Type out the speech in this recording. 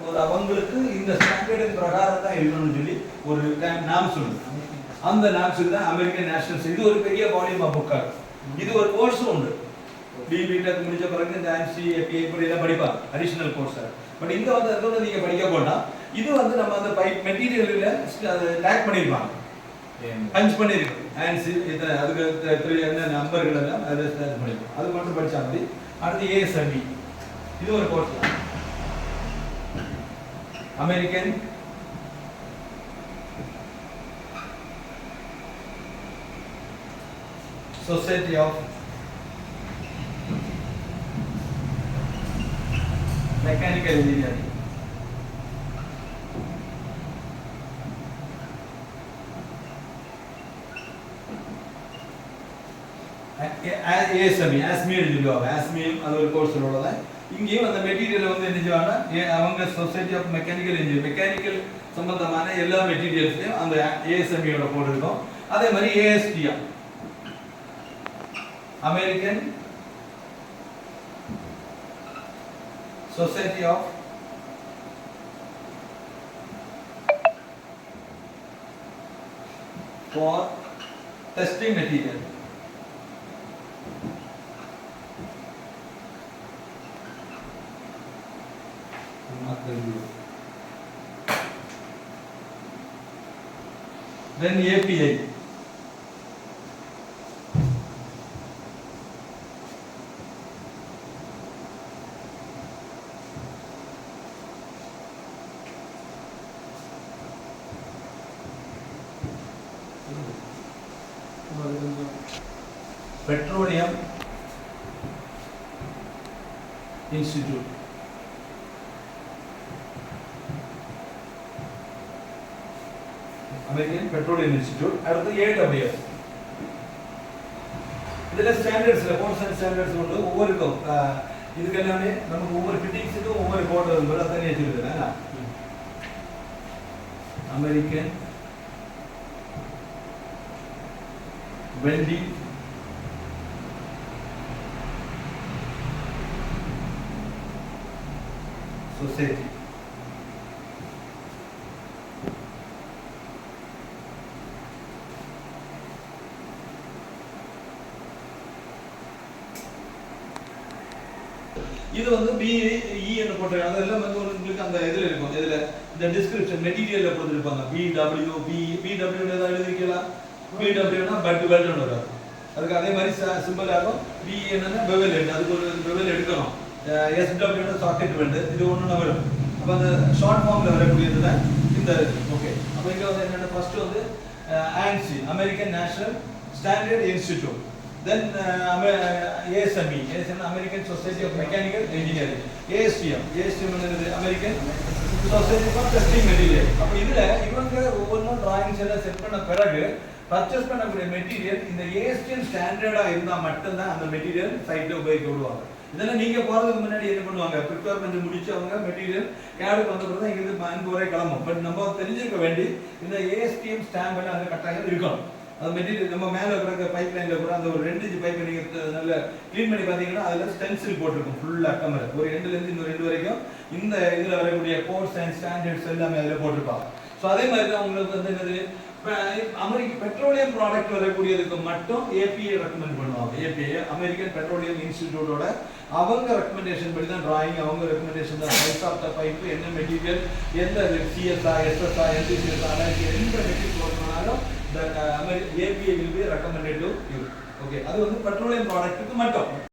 ஒரு அவங்களுக்கு இந்த ஸ்டாண்டர்டின் பிரகாரம் தான் இருக்கணும்னு சொல்லி ஒரு நாம் சொல்லுது. அந்த நாம்ஸுக்கு தான் அமெரிக்கன் நேஷனல்ஸ். இது ஒரு பெரிய வால்யூம் ஆஃப் புக்காக. இது ஒரு கோர்ஸும் உண்டு. பிடெக் முடிச்ச பிறகு இந்த ஆன்சி ஏபி இப்படி எல்லாம் படிப்பாங்க, அடிஷனல் கோர்ஸ். பட் இந்த வந்து அதோட நீங்க படிக்க போனா இது வந்து நம்ம அந்த பைப் மெட்டீரியல்ல டேக் பண்ணிருப்பாங்க, பஞ்ச் பண்ணிருக்கு ஆன்சி அதுக்கு என்ன நம்பர்கள் எல்லாம் அதை பண்ணிருக்கோம். அது மட்டும் படிச்சா மாதிரி. அடுத்து ஏஎஸ்எம்பி, இது ஒரு கோர்ஸ் தான். American society of mechanical engineering. ASME ஆஸ்மின்னு சொல்லுவாங்க. ஆஸ்மியும் அது ஒரு கோர்ஸ் உள்ளதான். இங்கேயும் அந்த மெட்டீரியல் வந்து என்ன செய்வாங்கன்னா அவங்க society of mechanical engineer, mechanical சம்பந்தமான எல்லா மெட்டீரியல்ஸ்லையும் அந்த ஏஎஸ்எம்பியோட கோட் இருக்கும். அதே மாதிரி ASTM, American society of for testing material. Then API, Petroleum Institute. American petroleum institute. அடுத்து AWS. இதுல ஸ்டாண்டர்ட்ஸ்ல கோர்ஸ் அண்ட் ஸ்டாண்டர்ட்ஸ் உண்டு. ஒவ்வொரு இதுக்கு எல்லாமே நமக்கு ஒவ்வொரு ஃபிட்டிங்ஸுக்கும் ஒவ்வொரு கோட் வரும். அதான் வச்சிருக்கேன். American welding society. இது வந்து BE ன்னு போட்டிருக்காங்க. அதெல்லாம் வந்து உங்களுக்கு அந்த இதுல இருக்கும். இதுல இந்த டிஸ்கிரிப்ஷன் மெட்டீரியல்ல கொடுத்திருப்பாங்க. BW BW ஏதாவது எழுதிக்கலாம். BW னா பட் வெல்ட்னு வரும். அதுக்கு அதே மாதிரி சிம்பிள் ஆகும். BE என்னன்னா பெவல் எண்ட், அதுக்கு ஒரு பெவல் எடுக்கணும். SW னா சாக்கெட் வெல்ட். இது ஒண்ணு வரும். அப்ப அந்த ஷார்ட் ஃபார்ம்ல வரக்கூடியது தான் இந்த. ஓகே, அப்ப இங்க வந்து என்னன்னா ஃபர்ஸ்ட் வந்து ANSI, American national standard institute. Then ASME, American Society of Mechanical Engineering. ASTM என்னது American society for testing material. அப்ப இதுல இவங்க ஒவ்வொன்றும் டிராயிங்ஸ் எல்லாம் செட் பண்ண பிறகு பர்ச்சேஸ் பண்ணக்கூடிய மெட்டீரியல் இந்த ASTM ஸ்டாண்டர்டா இருந்தா மட்டும்தான் அந்த மெட்டீரியல் சைட்ல உபயோகிக்க விடுவாங்க. இதெல்லாம் நீங்க போறதுக்கு முன்னாடி என்ன பண்ணுவாங்க, ப்ரிப்பேர் பண்ணி முடிச்சவங்க மெட்டீரியல் கேடுக்கு வந்த பிறகு இங்க இருந்து அன்பு வரை கிளம்பும். பட் நம்ம தெரிஞ்சுக்க வேண்டி இந்த ASTM ஸ்டாம்ப் எல்லாம் அந்த கட்டாயம் இருக்கணும். அது மெட்டீரியல் நம்ம மேலே இருக்கிற பைப் லைனில் கூட அந்த ஒரு 2 இன்ச் பைப் நீங்கள் நல்லா க்ளீன் பண்ணி பார்த்தீங்கன்னா அதில் ஸ்டென்சில் போட்டிருக்கும் ஃபுல்லாக கமர். ஒரு எண்டுலேருந்து இன்னொரு 2 வரைக்கும் இந்த இதில் வரக்கூடிய கோர்ஸ் அண்ட் ஸ்டாண்டர்ட்ஸ் எல்லாமே அதில் போட்டிருப்பாங்க. ஸோ அதே மாதிரி தான் உங்களுக்கு வந்து என்னது அமெரிக்க பெட்ரோலியம் ப்ராடக்ட் வரக்கூடியதுக்கு மட்டும் API ரெக்கமெண்ட் பண்ணுவாங்க. API அமெரிக்கன் பெட்ரோலியம் இன்ஸ்டிடியூட்டோட அவங்க ரெக்கமெண்டேஷன் படி தான் டிராயிங், அவங்க ரெக்கமெண்டேஷன் தான் சைஸ் ஆஃப் த பைப், என்ன மெட்டீரியல், எந்த CSA SSA NTCS எந்த material போடணும்னாலும் the API will be recommended to you. Okay, அது வந்து பெட்ரோலியம் ப்ராடக்ட்டுக்கு மட்டும்.